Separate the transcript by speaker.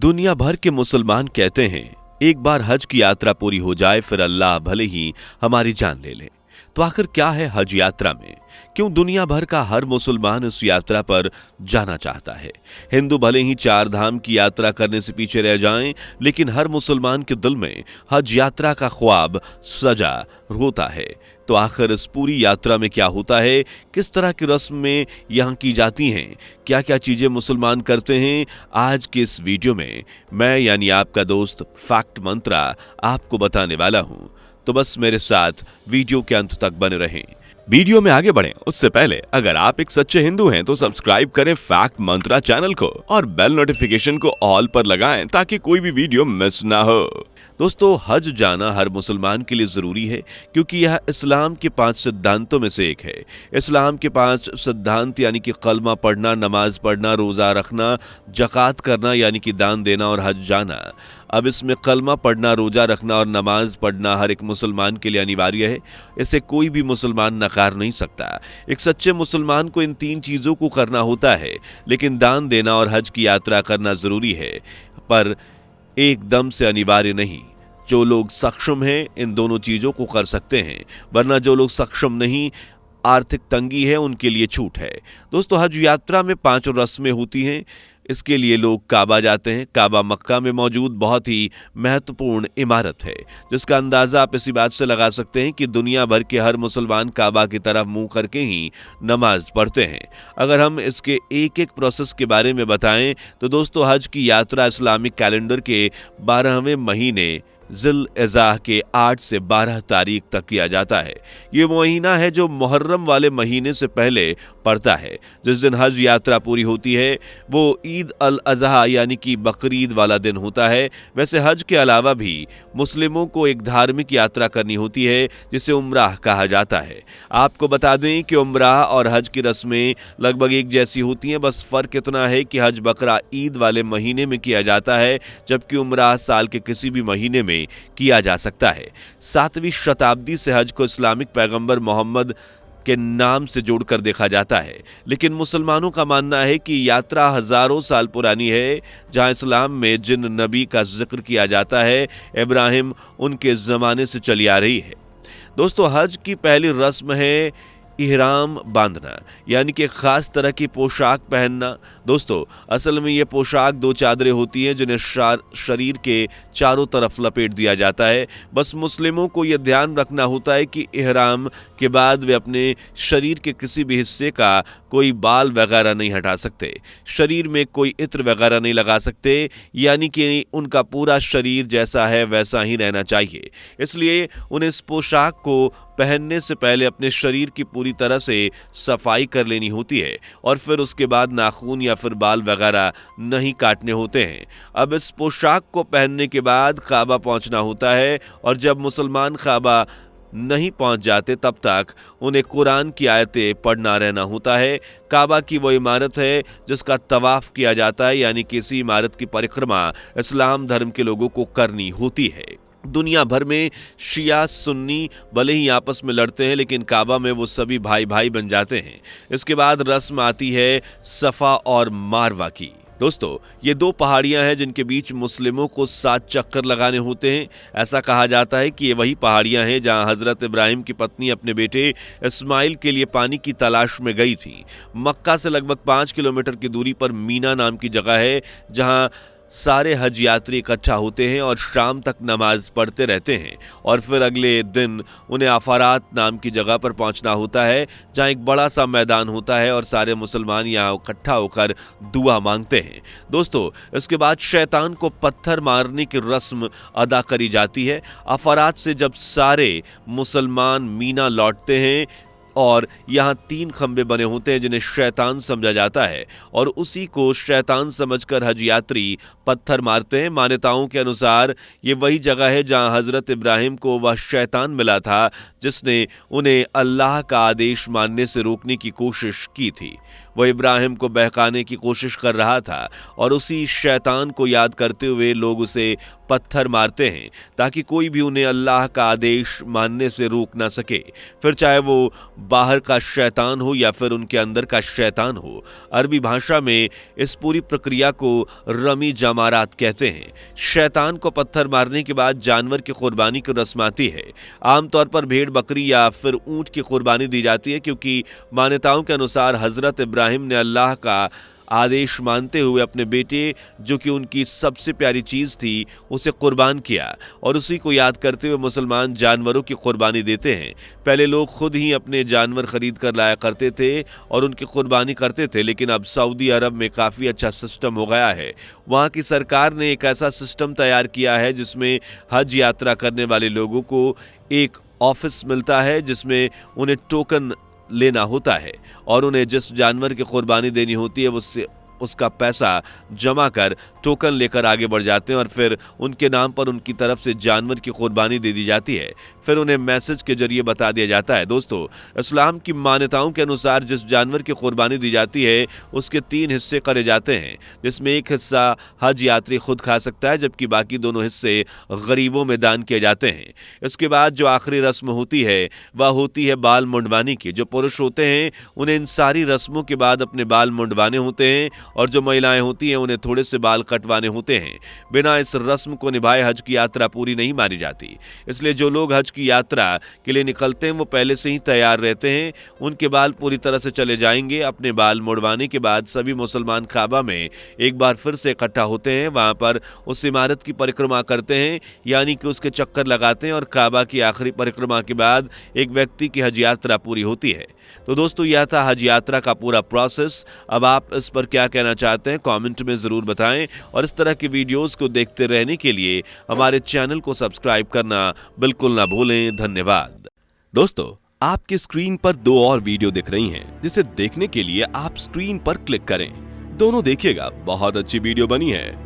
Speaker 1: दुनिया भर के मुसलमान कहते हैं एक बार हज की यात्रा पूरी हो जाए फिर अल्लाह भले ही हमारी जान ले ले। तो आखिर क्या है हज यात्रा में? क्यों दुनिया भर का हर मुसलमान इस यात्रा पर जाना चाहता है? हिंदू भले ही 4 धाम की यात्रा करने से पीछे रह जाएं, लेकिन हर मुसलमान के दिल में हज यात्रा का ख्वाब सजा होता है। तो आखिर इस पूरी यात्रा में क्या होता है, किस तरह की रस्में यहाँ की जाती हैं, क्या क्या चीजें मुसलमान करते हैं, आज के इस वीडियो में मैं यानी आपका दोस्त फैक्ट मंत्रा आपको बताने वाला हूँ। तो बस मेरे साथ वीडियो के अंत तक बने रहें। वीडियो में आगे बढ़ें उससे पहले अगर आप एक सच्चे हिंदू हैं तो सब्सक्राइब करें फैक्ट मंत्रा चैनल को और बेल नोटिफिकेशन को ऑल पर लगाएं ताकि कोई भी वीडियो मिस ना हो। दोस्तों, हज जाना हर मुसलमान के लिए जरूरी है क्योंकि यह इस्लाम के 5 सिद्धांतों में से एक है। इस्लाम के 5 सिद्धांत यानी कि कलमा पढ़ना, नमाज पढ़ना, रोजा रखना, जकात करना यानी कि दान देना और हज जाना। अब इसमें कलमा पढ़ना, रोजा रखना और नमाज पढ़ना हर एक मुसलमान के लिए अनिवार्य है। इसे कोई भी मुसलमान नकार नहीं सकता। एक सच्चे मुसलमान को इन 3 चीजों को करना होता है, लेकिन दान देना और हज की यात्रा करना जरूरी है, पर एकदम से अनिवार्य नहीं। जो लोग सक्षम हैं इन दोनों चीजों को कर सकते हैं, वरना जो लोग सक्षम नहीं, आर्थिक तंगी है, उनके लिए छूट है। दोस्तों, हज यात्रा में 5 रस्में होती हैं। इसके लिए लोग काबा जाते हैं। काबा मक्का में मौजूद बहुत ही महत्वपूर्ण इमारत है, जिसका अंदाजा आप इसी बात से लगा सकते हैं कि दुनिया भर के हर मुसलमान काबा की तरफ मुंह करके ही नमाज पढ़ते हैं। अगर हम इसके एक एक प्रोसेस के बारे में बताएं तो दोस्तों, हज की यात्रा इस्लामिक कैलेंडर के 12वें महीने जिल-ए-ज़ाह के 8 से 12 तारीख तक किया जाता है। ये महीना है जो मुहर्रम वाले महीने से पहले पड़ता है। जिस दिन हज यात्रा पूरी होती है वो ईद अल अज़हा यानी कि बकरीद वाला दिन होता है। वैसे हज के अलावा भी मुस्लिमों को एक धार्मिक यात्रा करनी होती है जिसे उम्राह कहा जाता है। आपको बता दें कि उम्राह और हज की रस्में लगभग एक जैसी होती हैं, बस फर्क इतना है कि हज बकरा ईद वाले महीने में किया जाता है, जबकि उम्राह साल के किसी भी महीने में किया जा सकता है। 7वीं शताब्दी से हज को इस्लामिक पैगंबर मोहम्मद के नाम से जोड़कर देखा जाता है, लेकिन मुसलमानों का मानना है कि यात्रा हजारों साल पुरानी है। जहां इस्लाम में जिन नबी का जिक्र किया जाता है, इब्राहिम उनके जमाने से चली आ रही है। दोस्तों, हज की पहली रस्म है इहराम बांधना, यानी कि खास तरह की पोशाक पहनना। दोस्तों, असल में ये पोशाक 2 चादरें होती हैं जिन्हें शरीर के चारों तरफ लपेट दिया जाता है। बस मुस्लिमों को यह ध्यान रखना होता है कि इहराम के बाद वे अपने शरीर के किसी भी हिस्से का कोई बाल वगैरह नहीं हटा सकते, शरीर में कोई इत्र वगैरह नहीं लगा सकते, यानी कि उनका पूरा शरीर जैसा है वैसा ही रहना चाहिए। इसलिए उन्हें इस पोशाक को पहनने से पहले अपने शरीर की पूरी तरह से सफाई कर लेनी होती है और फिर उसके बाद नाखून या फिर बाल वगैरह नहीं काटने होते हैं। अब इस पोशाक को पहनने के बाद काबा पहुंचना होता है और जब मुसलमान काबा नहीं पहुंच जाते तब तक उन्हें कुरान की आयतें पढ़ना रहना होता है। काबा की वो इमारत है जिसका तवाफ किया जाता है, यानी किसी इमारत की परिक्रमा इस्लाम धर्म के लोगों को करनी होती है। दुनिया भर में शिया सुन्नी भले ही आपस में लड़ते हैं, लेकिन काबा में वो सभी भाई भाई बन जाते हैं। इसके बाद रस्म आती है सफा और मारवा की। दोस्तों, ये 2 पहाड़ियां हैं जिनके बीच मुस्लिमों को 7 चक्कर लगाने होते हैं। ऐसा कहा जाता है कि ये वही पहाड़ियां हैं जहां हजरत इब्राहिम की पत्नी अपने बेटे इस्माइल के लिए पानी की तलाश में गई थी। मक्का से लगभग 5 किलोमीटर की दूरी पर मीना नाम की जगह है जहां सारे हज यात्री इकट्ठा होते हैं और शाम तक नमाज पढ़ते रहते हैं और फिर अगले दिन उन्हें अफारात नाम की जगह पर पहुंचना होता है जहां एक बड़ा सा मैदान होता है और सारे मुसलमान यहां इकट्ठा होकर दुआ मांगते हैं। दोस्तों, इसके बाद शैतान को पत्थर मारने की रस्म अदा करी जाती है। अफारात से जब सारे मुसलमान मीना लौटते हैं और यहाँ 3 खंबे बने होते हैं जिन्हें शैतान समझा जाता है और उसी को शैतान समझकर हज यात्री पत्थर मारते हैं। मान्यताओं के अनुसार ये वही जगह है जहाँ हजरत इब्राहिम को वह शैतान मिला था जिसने उन्हें अल्लाह का आदेश मानने से रोकने की कोशिश की थी। वह इब्राहिम को बहकाने की कोशिश कर रहा था और उसी शैतान को याद करते हुए लोग उसे पत्थर मारते हैं ताकि कोई भी उन्हें अल्लाह का आदेश मानने से रोक ना सके, फिर चाहे वो बाहर का शैतान हो या फिर उनके अंदर का शैतान हो। अरबी भाषा में इस पूरी प्रक्रिया को रमी जमा अमारात कहते हैं। शैतान को पत्थर मारने के बाद जानवर की कुर्बानी की रस्म आती है। आमतौर पर भेड़, बकरी या फिर ऊंट की कुर्बानी दी जाती है, क्योंकि मान्यताओं के अनुसार हजरत इब्राहिम ने अल्लाह का आदेश मानते हुए अपने बेटे, जो कि उनकी सबसे प्यारी चीज थी, उसे कुर्बान किया, और उसी को याद करते हुए मुसलमान जानवरों की कुर्बानी देते हैं। पहले लोग खुद ही अपने जानवर खरीद कर लाया करते थे और उनकी कुर्बानी करते थे, लेकिन अब सऊदी अरब में काफी अच्छा सिस्टम हो गया है। वहां की सरकार ने एक ऐसा सिस्टम तैयार किया है जिसमें हज यात्रा करने वाले लोगों को एक ऑफिस मिलता है, जिसमें उन्हें टोकन लेना होता है और उन्हें जिस जानवर की कुर्बानी देनी होती है उसका पैसा जमा कर टोकन लेकर आगे बढ़ जाते हैं और फिर उनके नाम पर उनकी तरफ से जानवर की कुर्बानी दे दी जाती है। फिर उन्हें मैसेज के जरिए बता दिया जाता है। दोस्तों, इस्लाम की मान्यताओं के अनुसार जिस जानवर की कुर्बानी दी जाती है उसके 3 हिस्से करे जाते हैं, जिसमें एक हिस्सा हज यात्री खुद खा सकता है, जबकि बाकी दोनों हिस्से गरीबों में दान किए जाते हैं। इसके बाद जो आखिरी रस्म होती है वह होती है बाल मुंडवाने की। जो पुरुष होते हैं उन्हें इन सारी रस्मों के बाद अपने बाल मुंडवाने होते हैं और जो महिलाएं होती हैं उन्हें थोड़े से बाल कटवाने होते हैं। बिना इस रस्म को निभाए हज की यात्रा पूरी नहीं मानी जाती। इसलिए जो लोग हज की यात्रा के लिए निकलते हैं वो पहले से ही तैयार रहते हैं। उनके बाल पूरी तरह से चले जाएंगे। अपने बाल मुड़वाने के बाद सभी मुसलमान काबा में एक बार फिर से इकट्ठा होते हैं। वहां पर उस इमारत की परिक्रमा करते हैं, यानी कि उसके चक्कर लगाते हैं, और काबा की आखिरी परिक्रमा के बाद एक व्यक्ति की हज यात्रा पूरी होती है। तो दोस्तों, यह था हज यात्रा का पूरा प्रोसेस। अब आप इस पर क्या कहना चाहते हैं कमेंट में जरूर बताएं, और इस तरह की वीडियोस को देखते रहने के लिए हमारे चैनल को सब्सक्राइब करना बिल्कुल ना भूलें। धन्यवाद। दोस्तों, आपकी स्क्रीन पर 2 और वीडियो दिख रही हैं, जिसे देखने के लिए आप स्क्रीन पर क्लिक करें। दोनों देखिएगा, बहुत अच्छी वीडियो बनी है।